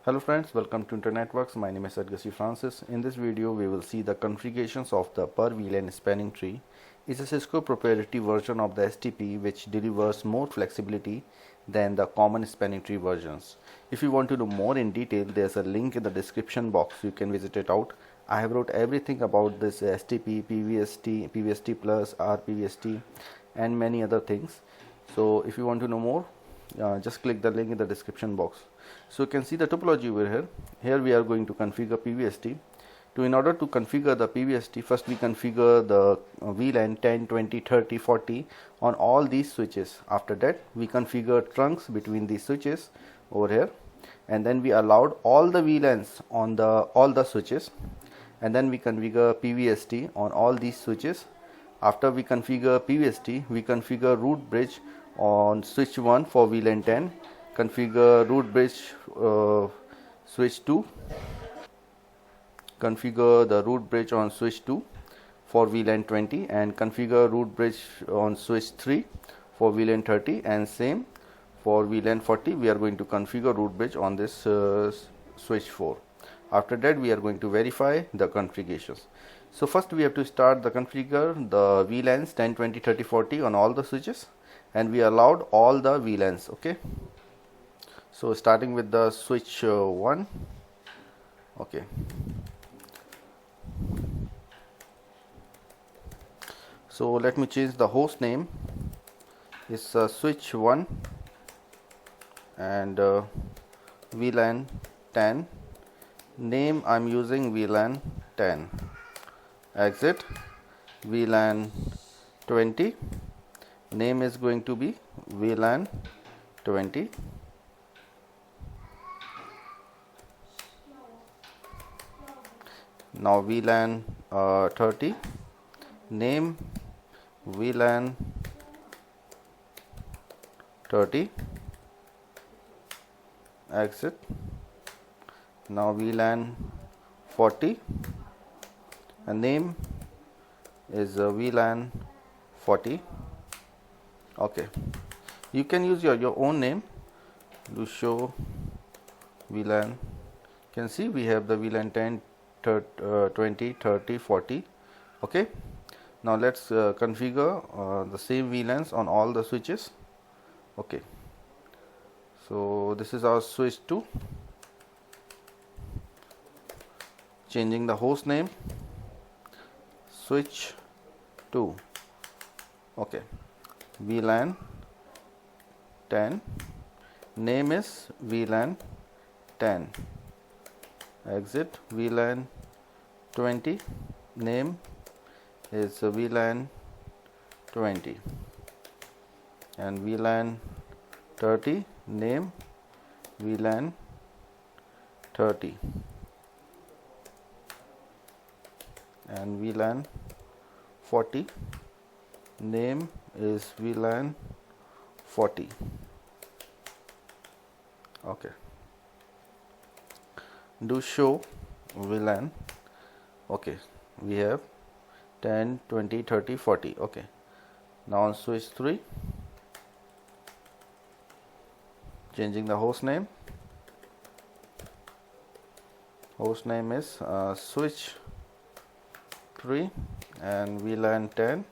Hello friends, welcome to Internetworks. My name is Edgar Francis. In this video, we will see the configurations of the per VLAN spanning tree. It's a Cisco proprietary version of the STP which delivers more flexibility than the common spanning tree versions. If you want to know more in detail, there's a link in the description box. You can visit it out. I have wrote everything about this STP, PVST, PVST plus, RPVST and many other things. So if you want to know more, just click the link in the description box. So you can see the topology over here. Here we are going to configure PVST. In order to configure the PVST, first we configure the VLAN 10, 20, 30, 40 on all these switches. After that, we configure trunks between these switches over here, and then we allowed all the VLANs on all the switches, and then we configure PVST on all these switches. After we configure PVST, we configure root bridge on switch 1 for VLAN 10, configure root bridge switch 2, configure the root bridge on switch 2 for VLAN 20, and configure root bridge on switch 3 for VLAN 30, and same for VLAN 40 we are going to configure root bridge on this switch 4. After that, we are going to verify the configurations. So first we have to start the configure the VLANs 10, 20, 30, 40 on all the switches, and we allowed all the VLANs. Okay, so starting with the switch 1. Okay, so let me change the host name. It's switch 1 and VLAN 10. Name I'm using VLAN 10. Exit VLAN 20. Name is going to be VLAN 20. Now VLAN 30. Name VLAN 30. Exit. Now VLAN 40, and name is VLAN 40. Okay, you can use your own name to show VLAN. You can see we have the VLAN 10, 20, 30, 40. Okay, now let's configure the same VLANs on all the switches. Okay, so this is our switch 2. Changing the host name, switch 2. Okay, VLAN 10. Name is VLAN 10. Exit VLAN 20. Name is VLAN 20. And VLAN 30. Name VLAN 30. And VLAN 40. Name is VLAN 40. Okay, do show VLAN. Okay, we have 10, 20, 30, 40. Okay, now on switch 3, changing the host name. Host name is switch 3 and VLAN 10.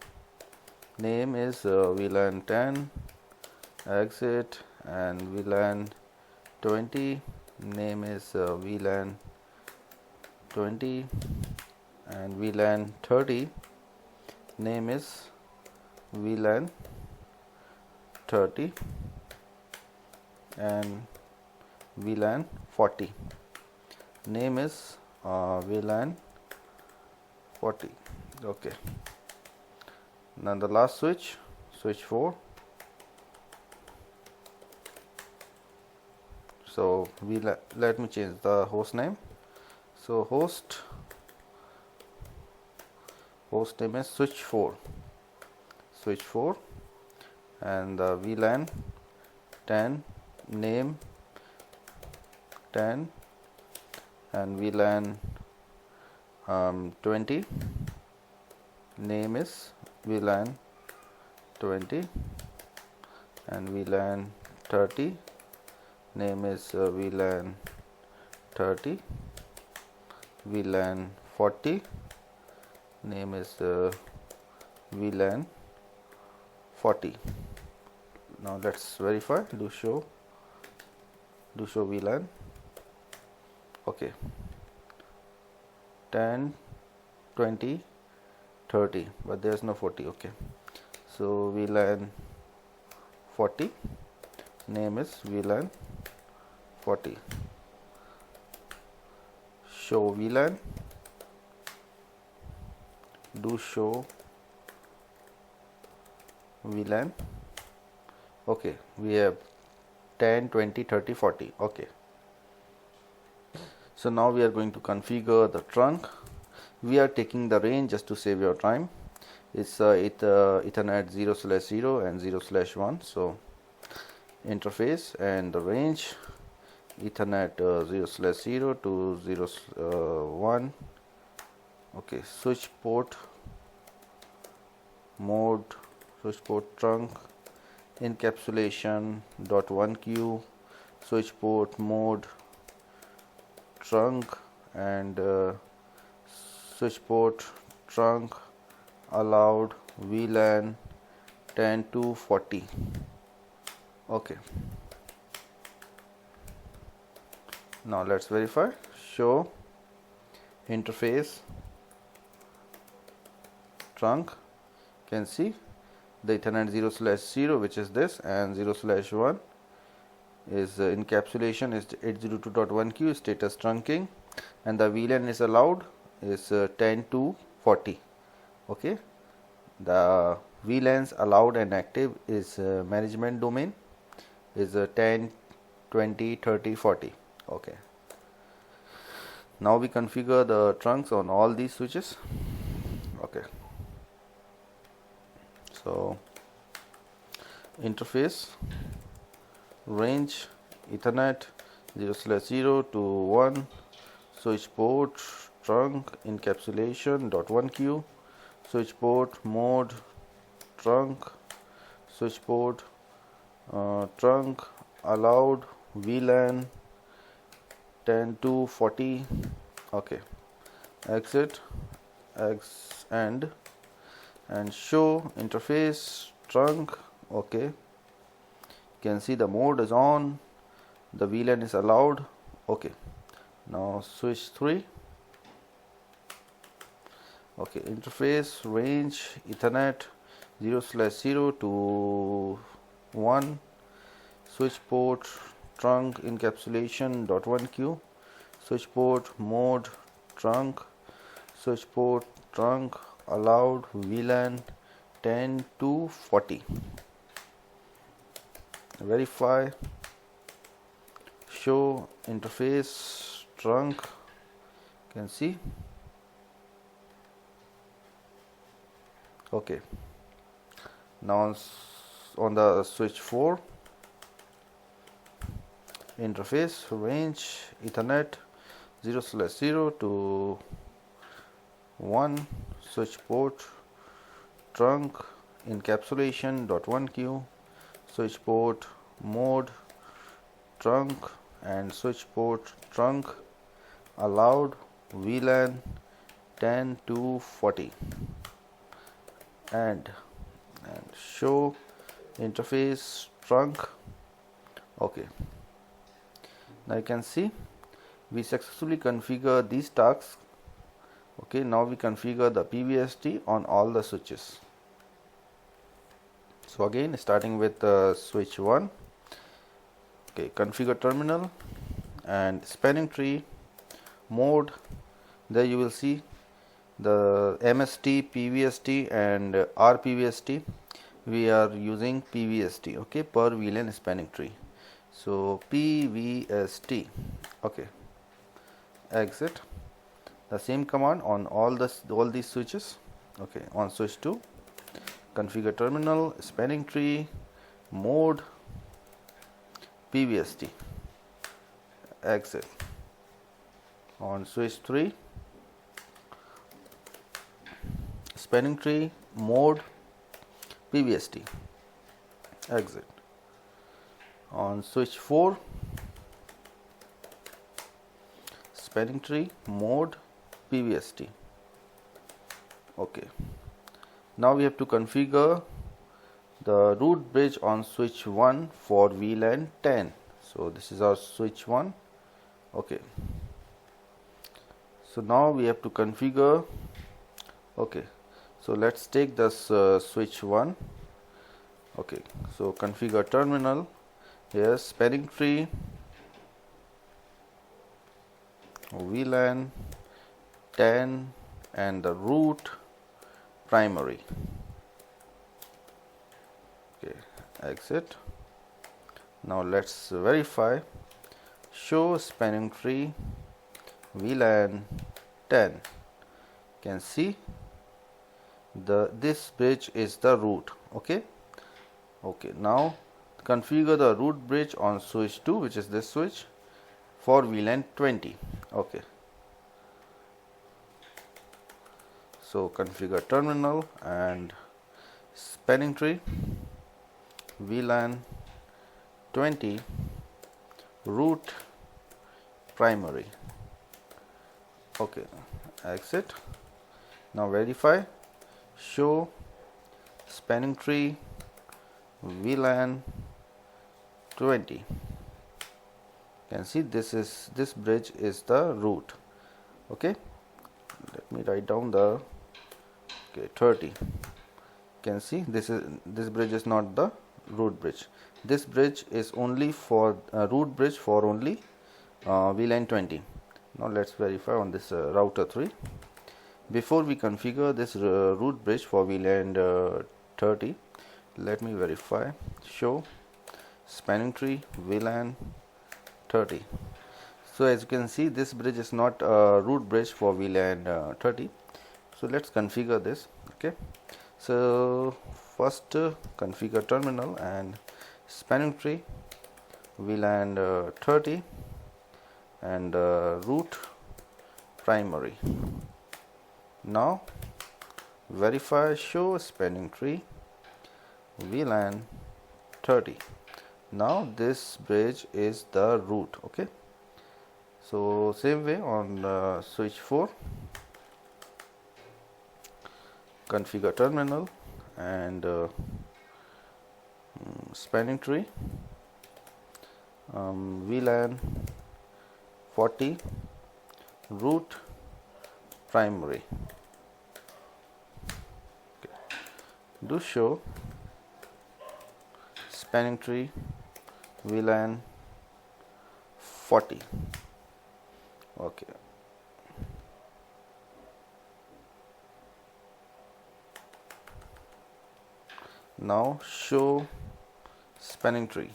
Name is VLAN 10. Exit and VLAN 20. Name is VLAN 20. And VLAN 30. Name is VLAN 30. And VLAN 40. Name is VLAN 40. Okay, now the last switch, switch 4. So let me change the host name. So host name is switch 4, and the VLAN 10. Name 10. And VLAN 20. Name is VLAN 20. And VLAN 30. Name is VLAN 30, VLAN 40, name is VLAN 40. Now let's verify. Do show VLAN. Okay, 10, 20, 30, but there's no 40. Okay, so VLAN 40, name is VLAN 40. Show VLAN. Do show VLAN. Okay, we have 10, 20, 30, 40. Okay, so now we are going to configure the trunk. We are taking the range just to save your time. It's Ethernet 0/0 and 0/1. So interface and the range Ethernet 0/0 to 0/1. Okay, switch port mode, switch port trunk, encapsulation .1q, switch port mode trunk, and switch port trunk allowed VLAN 10 to 40. Okay, now let's verify. Show interface trunk. You can see the Ethernet 0/0, which is this, and 0/1 is encapsulation is 802.1q, status trunking, and the VLAN is allowed is 10 to 40. Okay, the VLANs allowed and active is management domain is 10, 20, 30, 40. Okay, now we configure the trunks on all these switches. Okay, so interface range Ethernet 0/0 to 1, switch port trunk encapsulation .1q, switch port mode trunk, switch port trunk allowed VLAN 10 to 40. Okay, exit and show interface trunk. Okay, you can see the mode is on, the VLAN is allowed. Okay, now switch 3. Okay, interface range Ethernet 0/0 to 1, switch port trunk encapsulation .1q, switch port mode trunk, switch port trunk allowed VLAN 10 to 40. Verify. Show interface trunk. You can see. Okay, now on the switch 4, interface range Ethernet 0/0 to 1, switch port trunk encapsulation .1q, switch port mode trunk, and switch port trunk allowed VLAN 10 to 40. And show interface trunk. Okay, now you can see we successfully configure these tasks. Okay, now we configure the PVST on all the switches. So again, starting with switch 1. Okay, configure terminal and spanning tree mode. There you will see the MST, PVST, and RPVST. We are using PVST. Okay, per VLAN spanning tree. So PVST. Okay, exit. The same command on all these switches. Okay, on switch 2, configure terminal, spanning tree, mode, PVST, exit. On switch 3, spanning tree, mode, PVST, exit. On switch 4, spanning tree mode PVST. Okay, now we have to configure the root bridge on switch 1 for VLAN 10. So this is our switch 1. Okay, so now we have to configure. Okay, so let's take this switch 1. Okay, so configure terminal. Here spanning tree VLAN 10 and the root primary. Okay, exit. Now let's verify. Show spanning tree VLAN 10. Can see this bridge is the root. Okay, now configure the root bridge on switch 2, which is this switch, for VLAN 20. Okay, so configure terminal and spanning tree VLAN 20 root primary. Okay, exit. Now verify. Show spanning tree VLAN 20. Can see this bridge is the root. Okay, let me write down the 30. Can see this bridge is not the root bridge. This bridge is only for root bridge for only VLAN 20. Now let's verify on this router 3. Before we configure this root bridge for VLAN 30, let me verify. Show spanning tree VLAN 30. So as you can see, this bridge is not a root bridge for VLAN 30. So let's configure this. Okay, so first configure terminal and spanning tree VLAN 30 and root primary. Now verify. Show spanning tree VLAN 30. Now this bridge is the root. Okay, so same way on switch 4. Configure terminal and spanning tree VLAN 40 root primary. Okay. Do show spanning tree VLAN 40. Okay, now show spanning tree.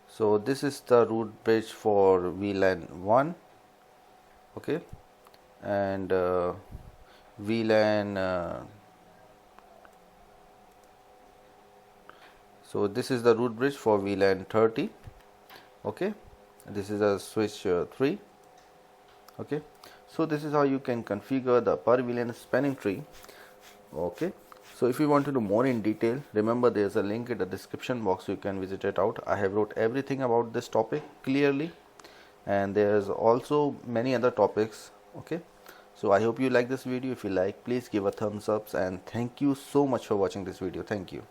So this is the root bridge for VLAN 1. Okay, and VLAN so this is the root bridge for VLAN 30. Okay, this is a switch 3. Okay, so this is how you can configure the per VLAN spanning tree. Okay, so if you want to know more in detail, remember there is a link in the description box. You can visit it out. I have wrote everything about this topic clearly, and there's also many other topics. Okay, so I hope you like this video. If you like, please give a thumbs up, and thank you so much for watching this video. Thank you.